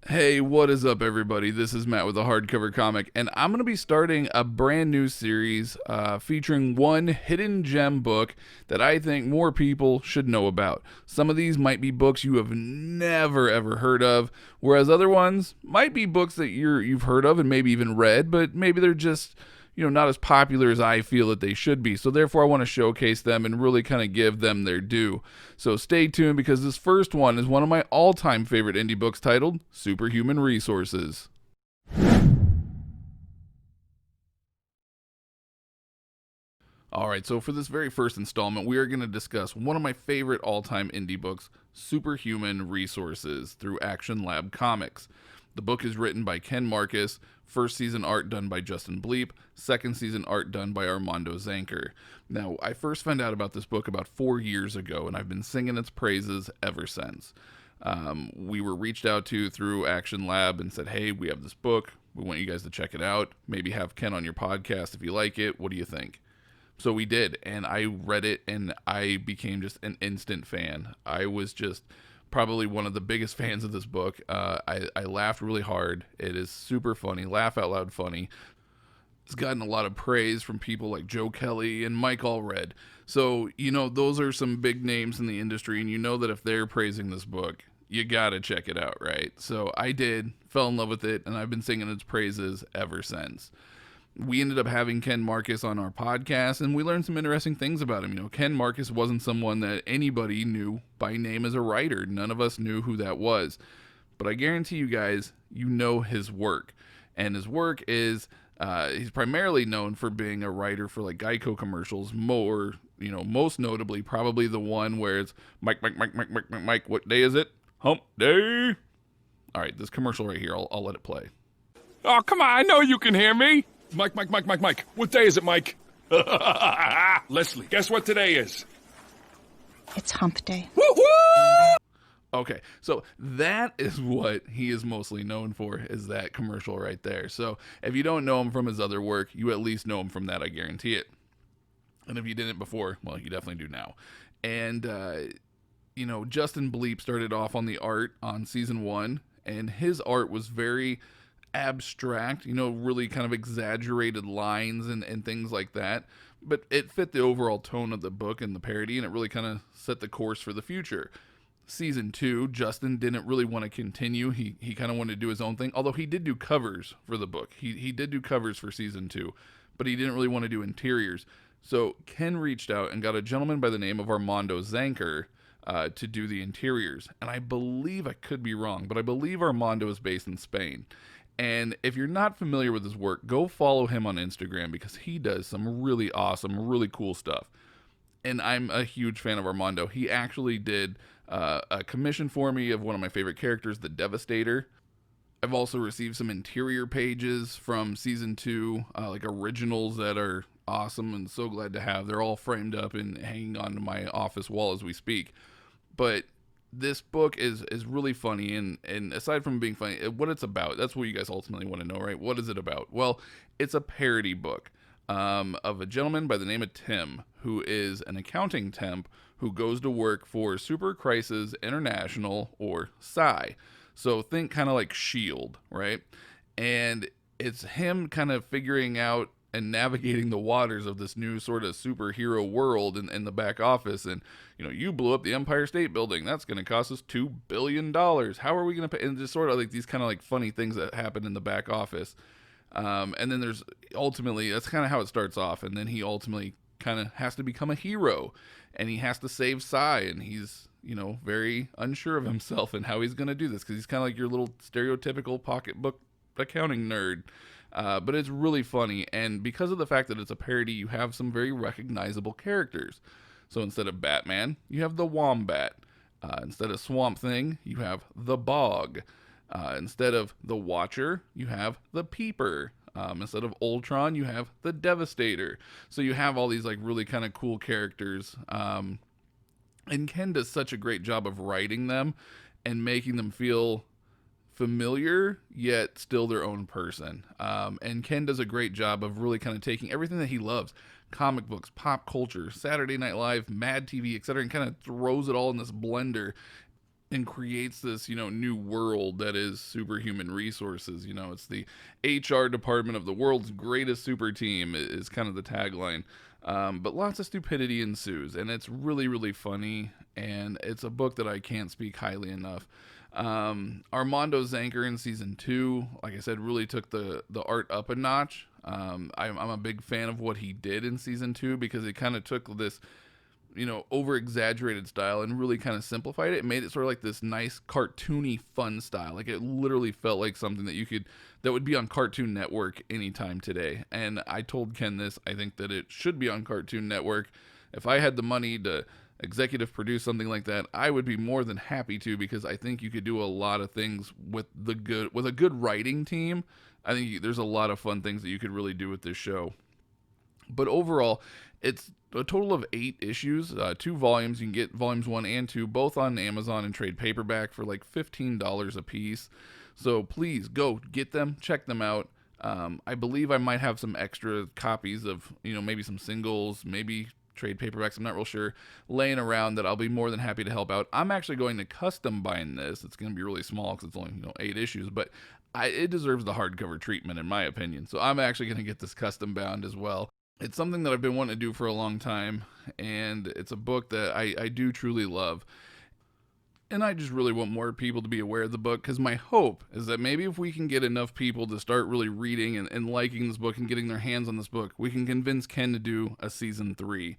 Hey, what is up, everybody? This is Matt with a Hardcover comic, and I'm going to be starting a brand new series featuring one hidden gem book that I think more people should know about. Some of these might be books you have never ever heard of, whereas other ones might be books that you've heard of and maybe even read, but maybe they're just not as popular as I feel that they should be. So therefore, I want to showcase them and really kind of give them their due. So stay tuned because this first one is one of my all-time favorite indie books titled Superhuman Resources. Alright, so for this very first installment, we are going to discuss one of my favorite all-time indie books, Superhuman Resources, through Action Lab Comics. The book is written by Ken Marcus, first season art done by Justin Bleep, second season art done by Armando Zanker. Now, I first found out about this book about 4 years ago, and I've been singing its praises ever since. We were reached out to through Action Lab and said, hey, we have this book. We want you guys to check it out. Maybe have Ken on your podcast if you like it. What do you think? So we did, and I read it, and I became just an instant fan. I was just probably one of the biggest fans of this book. I laughed really hard. It is super funny, laugh out loud funny. It's gotten a lot of praise from people like Joe Kelly and Mike Allred. So, those are some big names in the industry, and you know that if they're praising this book, you gotta check it out, right? So I did, fell in love with it, and I've been singing its praises ever since. We ended up having Ken Marcus on our podcast, and we learned some interesting things about him. Ken Marcus wasn't someone that anybody knew by name as a writer. None of us knew who that was. But I guarantee you guys, you know his work. And his work is, he's primarily known for being a writer for like Geico commercials, most notably probably the one where it's Mike, what day is it? Hump day. All right, this commercial right here, I'll let it play. Oh, come on, I know you can hear me. Mike. What day is it, Mike? Leslie, guess what today is? It's hump day. Woo-hoo! Okay, so that is what he is mostly known for, is that commercial right there. So if you don't know him from his other work, you at least know him from that, I guarantee it. And if you didn't before, well, you definitely do now. And, Justin Bleep started off on the art on season 1, and his art was very abstract, really kind of exaggerated lines and things like that, but it fit the overall tone of the book and the parody, and it really kind of set the course for the future. Season 2, Justin didn't really want to continue. He kind of wanted to do his own thing, although he did do covers for the book. He did do covers for season 2, but he didn't really want to do interiors. So Ken reached out and got a gentleman by the name of Armando Zanker to do the interiors. And I believe, I could be wrong, but I believe Armando is based in Spain. And if you're not familiar with his work, go follow him on Instagram because he does some really awesome, really cool stuff. And I'm a huge fan of Armando. He actually did a commission for me of one of my favorite characters, the Devastator. I've also received some interior pages from season 2, like originals that are awesome and so glad to have. They're all framed up and hanging onto my office wall as we speak. But this book is really funny, and aside from being funny, what it's about, that's what you guys ultimately want to know, right? What is it about? Well, it's a parody book of a gentleman by the name of Tim, who is an accounting temp who goes to work for Super Crisis International, or PSI. So think kind of like S.H.I.E.L.D., right? And it's him kind of figuring out and navigating the waters of this new sort of superhero world in the back office. And, you blew up the Empire State Building. That's going to cost us $2 billion. How are we going to pay? And just sort of like these kind of like funny things that happen in the back office. And then there's ultimately, that's kind of how it starts off. And then he ultimately kind of has to become a hero, and he has to save Psy. And he's, very unsure of himself and how he's going to do this, because he's kind of like your little stereotypical pocketbook accounting nerd. But it's really funny, and because of the fact that it's a parody, you have some very recognizable characters. So instead of Batman, you have the Wombat. Instead of Swamp Thing, you have the Bog. Instead of the Watcher, you have the Peeper. Instead of Ultron, you have the Devastator. So you have all these like really kind of cool characters. And Ken does such a great job of writing them and making them feel familiar yet still their own person. And Ken does a great job of really kind of taking everything that he loves, comic books, pop culture, Saturday Night Live, Mad TV, etc., and kind of throws it all in this blender and creates this, new world that is superhuman resources. It's the HR department of the world's greatest super team is kind of the tagline. But lots of stupidity ensues, and it's really, really funny, and it's a book that I can't speak highly enough. Armando Zanker in season 2, like I said, really took the art up a notch. I'm a big fan of what he did in season 2 because it kind of took this over exaggerated style and really kind of simplified it and made it sort of like this nice cartoony fun style. Like it literally felt like something that would be on Cartoon Network anytime today. And I told Ken this, I think that it should be on Cartoon Network. If I had the money to executive produce something like that, I would be more than happy to, because I think you could do a lot of things with a good writing team. I think there's a lot of fun things that you could really do with this show. But overall, it's a total of 8 issues, 2 volumes. You can get volumes 1 and 2, both on Amazon and trade paperback for like $15 a piece. So please go get them, check them out. I believe I might have some extra copies of, maybe some singles, maybe trade paperbacks, I'm not real sure, laying around that I'll be more than happy to help out. I'm actually going to custom bind this. It's going to be really small because it's only 8 issues, but it deserves the hardcover treatment in my opinion. So I'm actually going to get this custom bound as well. It's something that I've been wanting to do for a long time, and it's a book that I do truly love. And I just really want more people to be aware of the book, because my hope is that maybe if we can get enough people to start really reading and liking this book and getting their hands on this book, we can convince Ken to do a season 3.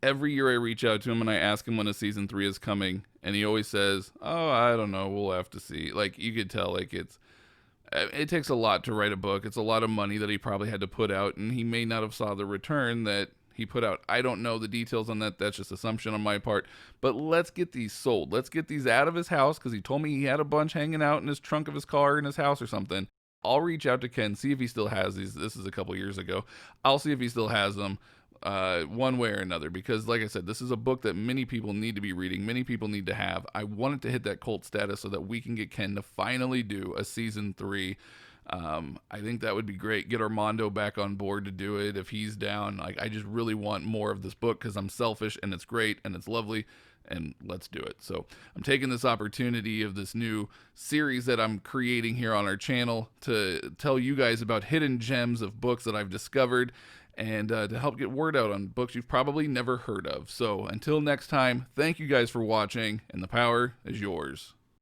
Every year I reach out to him and I ask him when a season 3 is coming, and he always says, "Oh, I don't know, we'll have to see." Like, you could tell, like, it takes a lot to write a book. It's a lot of money that he probably had to put out, and he may not have saw the return that he put out. I don't know the details on that. That's just assumption on my part. But let's get these sold. Let's get these out of his house, because he told me he had a bunch hanging out in his trunk of his car in his house or something. I'll reach out to Ken, see if he still has these. This is a couple years ago. I'll see if he still has them. One way or another, because like I said, this is a book that many people need to be reading, many people need to have. I want it to hit that cult status so that we can get Ken to finally do a season 3. I think that would be great. Get Armando back on board to do it if he's down. Like, I just really want more of this book because I'm selfish, and it's great and it's lovely, and let's do it. So I'm taking this opportunity of this new series that I'm creating here on our channel to tell you guys about hidden gems of books that I've discovered, and to help get word out on books you've probably never heard of. So until next time, thank you guys for watching, and the power is yours.